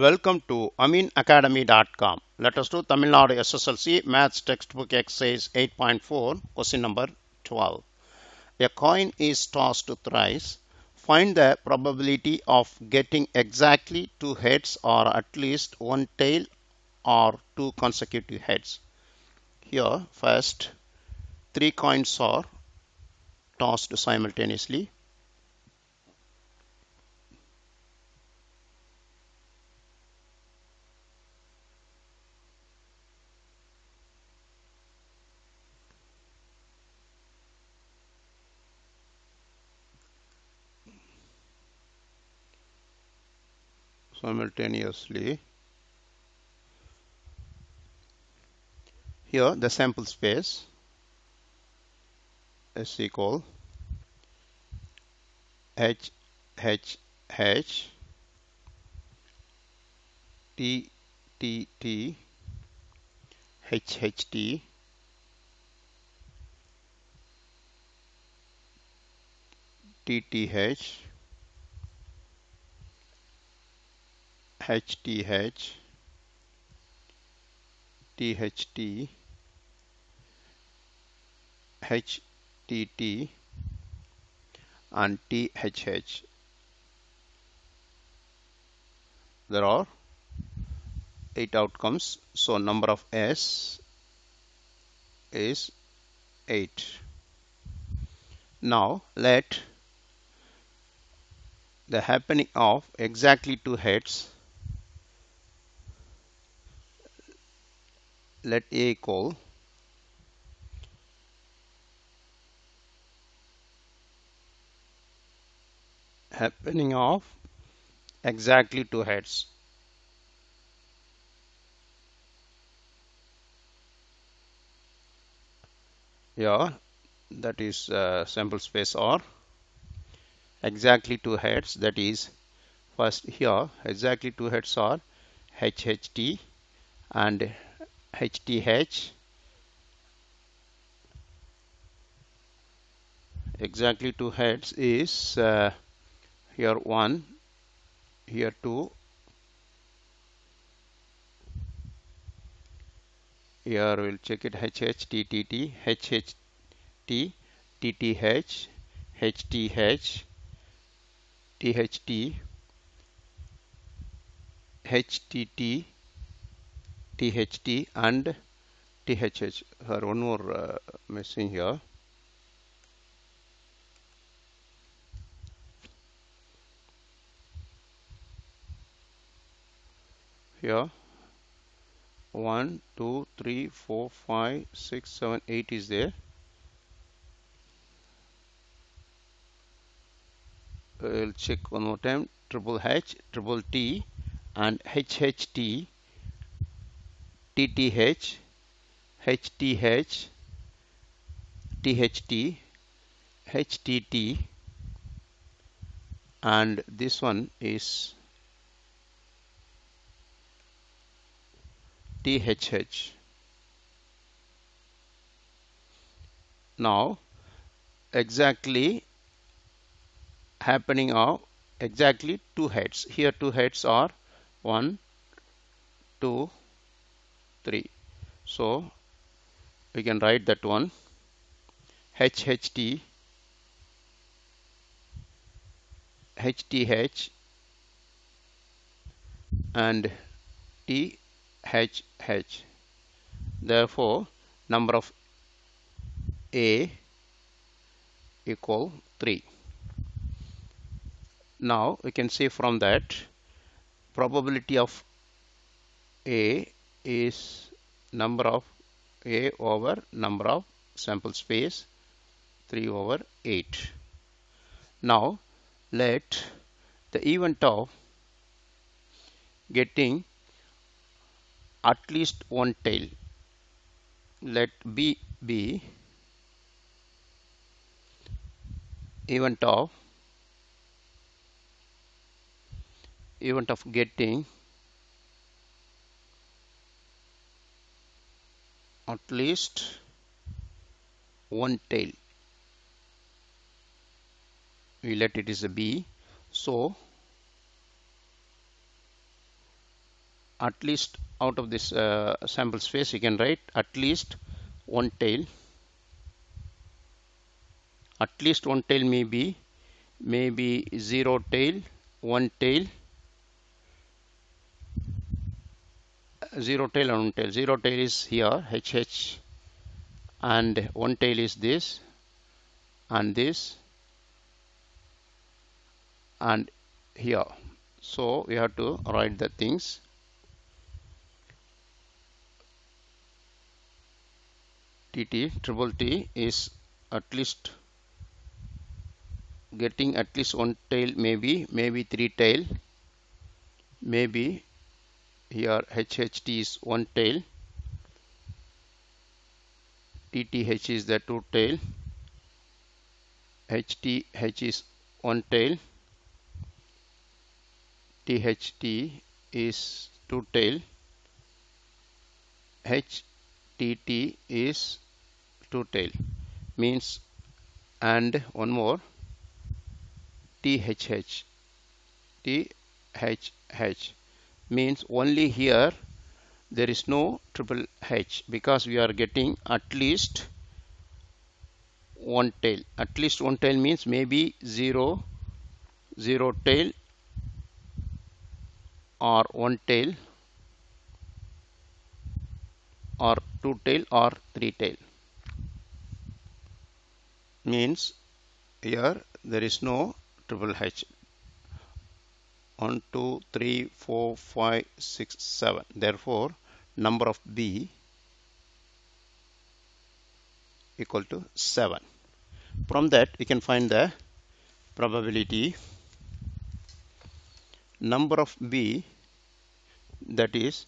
Welcome to AmeenAcademy.com. Let us do Tamil Nadu SSLC Maths Textbook Exercise 8.4, question number 12. A coin is tossed thrice. Find the probability of getting exactly two heads or at least one tail or two consecutive heads. Here, first, three coins are tossed simultaneously. Here, the sample space is equal H, H, H, T, T, T, H, H, T, T, T, H, H, T, H, T, H, T, H, T, T, and T, H, H. There are 8 outcomes, so number of S is 8. Now let the happening of exactly two heads, let A equal happening of exactly two heads. Yeah, that is sample space or exactly two heads, that is first here exactly two heads are HHT and HTH. Exactly two heads is here 1, here 2, here we'll check it HHTTT, HHT, TTH, HTH, THT, HTT, THT and THH. One more missing here. Here 1, 2, 3, 4, 5, 6, 7, 8 is there. We'll check one more time. Triple H, triple T and HHT, TTH, HTH, THT, HTT, and this one is THH. Now exactly happening of exactly two heads. Here two heads are 1, 2, 3. So we can write that one HHT, HTH and THH. Therefore number of A equal 3. Now we can see from that probability of A is number of A over number of sample space 3 over 8. Now let the event of getting at least one tail, let B be event of getting at least one tail. We let it is a B. So at least out of this sample space you can write at least one tail. At least one tail may be zero tail, one tail, zero tail and one tail. Zero tail is here HH, and one tail is this and this and here. So we have to write the things. TT triple T is at least getting at least one tail, maybe three tail, maybe here HHT is one tail, TTH is the two tail, HTH is one tail, THT is two tail, HTT is two tail, means, and one more THH means only here there is no triple H, because we are getting at least one tail. At least one tail means maybe zero tail or one tail or two tail or three tail, means here there is no triple H. 1 2 3 4 5 6 7, therefore number of B equal to 7. From that we can find the probability. Number of B, that is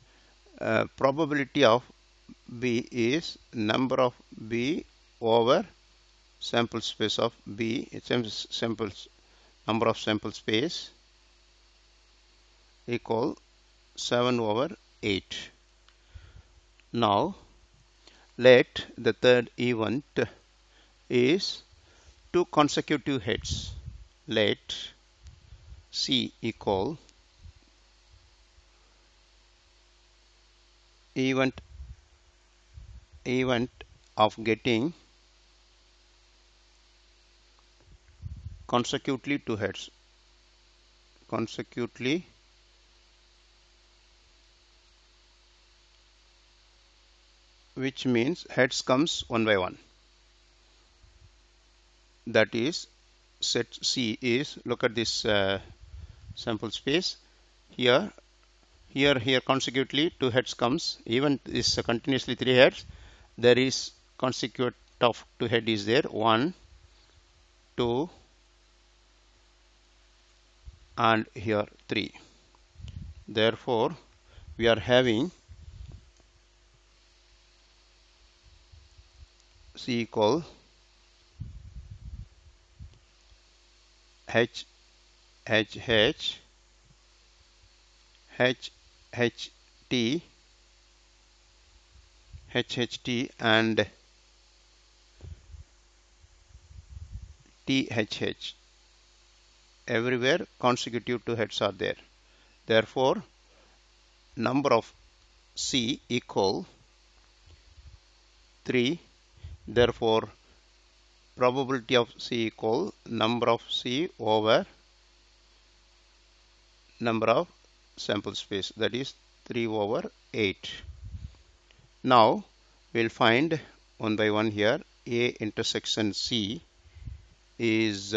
probability of B is number of B over sample space of B. It's number of sample space equal 7 over 8. Now let the third event is two consecutive heads. Let C equal event of getting consecutively two heads, consecutively which means heads comes one by one. That is, set C is, look at this sample space here consecutively two heads comes, even this continuously three heads, there is consecutive of two head is there, 1 2 and here 3. Therefore we are having C equal H H H H H T H H T and T H H. Everywhere consecutive two heads are there. Therefore number of C equal 3. Therefore probability of C equal number of C over number of sample space, that is 3 over 8. Now we'll find one by one here. A intersection C is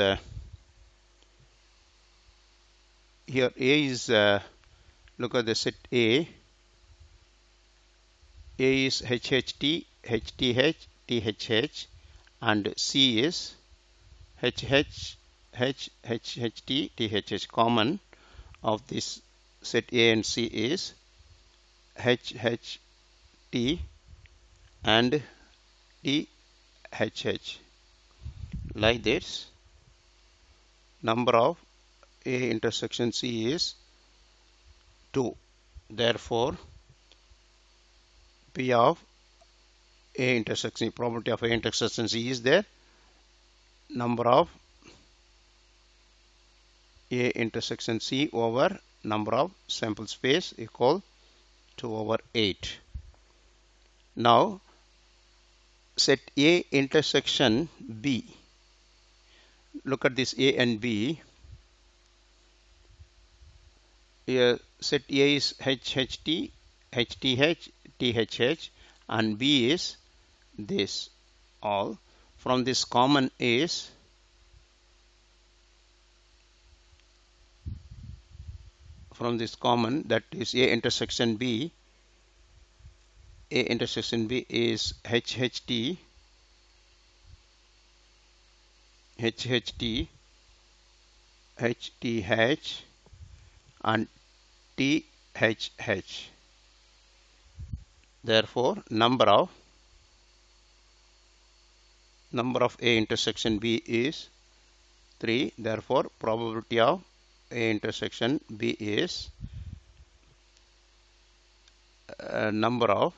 here A is look at the set A is HHT, HTH, THH, and C is HH, HHT, THH. Common of this set A and C is HHT and THH. Like this, number of A intersection C is 2. Therefore P of A intersection, probability of A intersection C is there. Number of A intersection C over number of sample space equal 2 over 8. Now set A intersection B. Look at this A and B. Here set A is HHT, HTH, THH, and B is this all. From this common is that is A intersection B. A intersection B is HHT, HHT, HTH, and THH. Therefore, number of A intersection B is 3. Therefore, probability of A intersection B is number of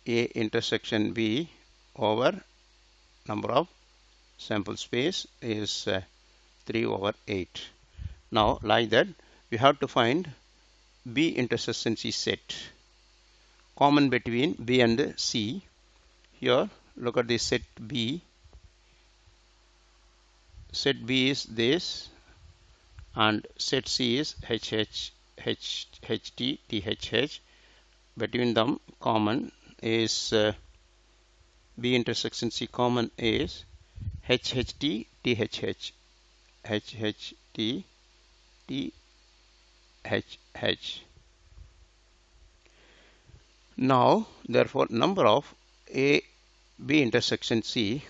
A intersection B over number of sample space is 3 over 8. Now, like that, we have to find B intersection C set common between B and C. Here, look at this set B. Set B is this, and set C is HH, HT, THH. Between them, common is B intersection C common is HHT, THH, HHT, THH. Now, therefore, number of B intersection C,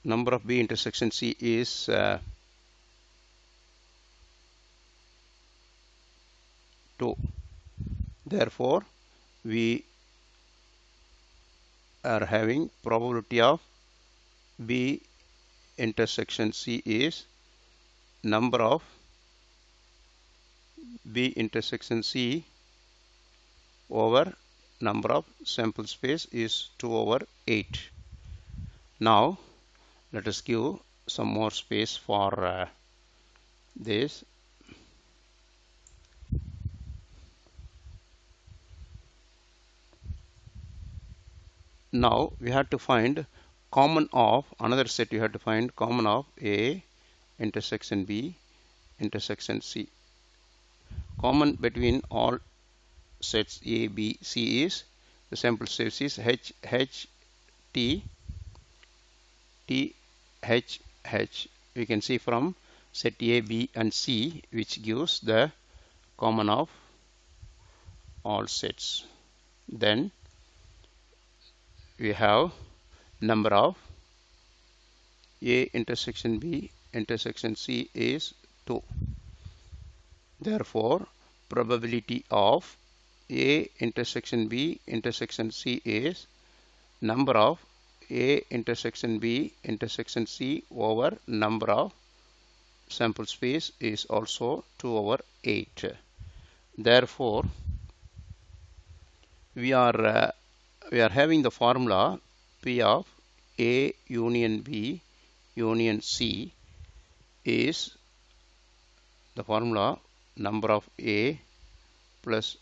number of B intersection C is 2. Therefore, we are having probability of B intersection C is number of B intersection C over number of sample space is 2 over 8. Now, let us give some more space for this. Now we have to find common of another set. You have to find common of A intersection B intersection C. Common between all sets A, B, C is the sample space is H, H, T, T, H, H. We can see from set A, B, and C, which gives the common of all sets. Then we have number of A intersection B intersection C is 2. Therefore, probability of A intersection B intersection C is number of A intersection B intersection C over number of sample space is also 2 over 8. Therefore, we are having the formula P of A union B union C is the formula number of A plus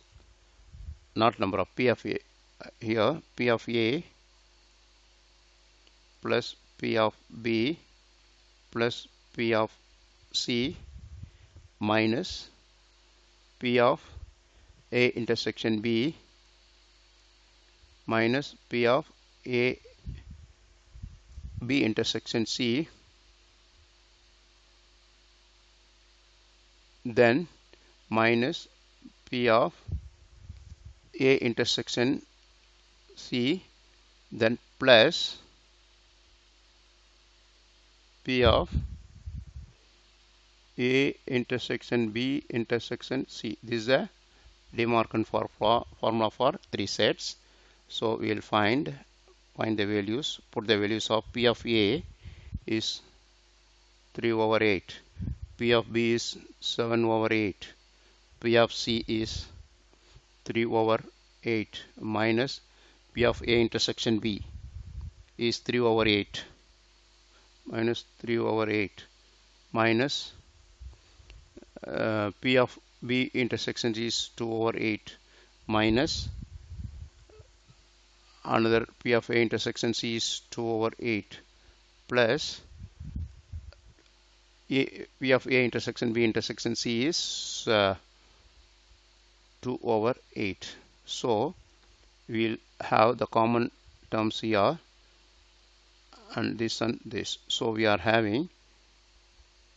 not number of P of A. Here P of A plus P of B plus P of C minus P of A intersection B minus P of A B intersection C, then minus P of A intersection C, then plus P of A intersection B intersection C. This is a De Morgan formula for 3 sets. So we will find the values, put the values of P of A is 3 over 8, P of B is 7 over 8, P of C is 3 over 8 minus P of A intersection B is 3 over 8 minus 3 over 8 minus P of B intersection is 2 over 8 minus another P of A intersection C is 2 over 8 plus P of A intersection B intersection C is 2 over 8. So we'll have the common terms here and this and this. So we are having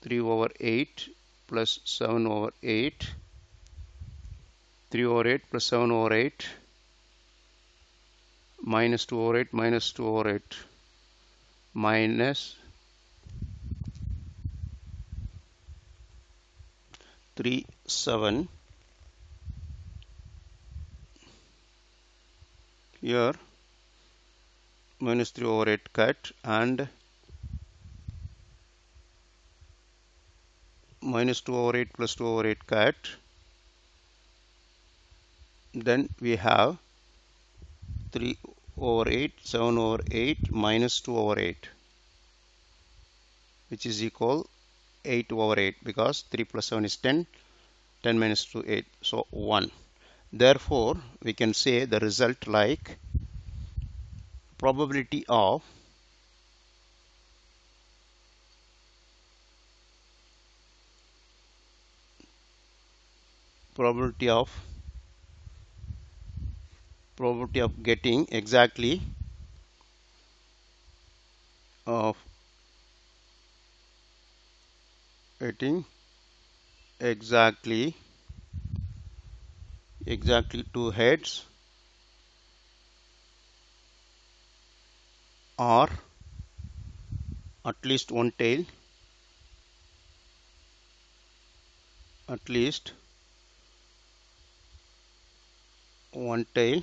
3 over 8 plus 7 over 8, 3 over 8 plus 7 over 8, minus 2 over 8 minus 2 over 8 minus 3 7 here minus 3 over 8 cut and minus 2 over 8 plus 2 over 8 cut. Then we have 3 over 8, 7 over 8 minus 2 over 8, which is equal 8 over 8 because 3 plus 7 is 10, 10 minus 2 8, so 1. Therefore we can say the result like probability of getting exactly of getting exactly 2 heads or at least one tail, at least one tail,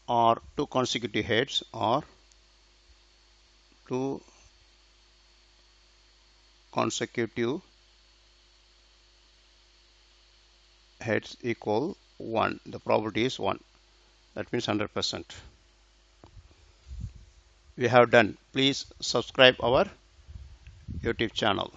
or 2 consecutive heads, or 2 consecutive heads equal 1. The probability is 1. That means 100%. We have done. Please subscribe our YouTube channel.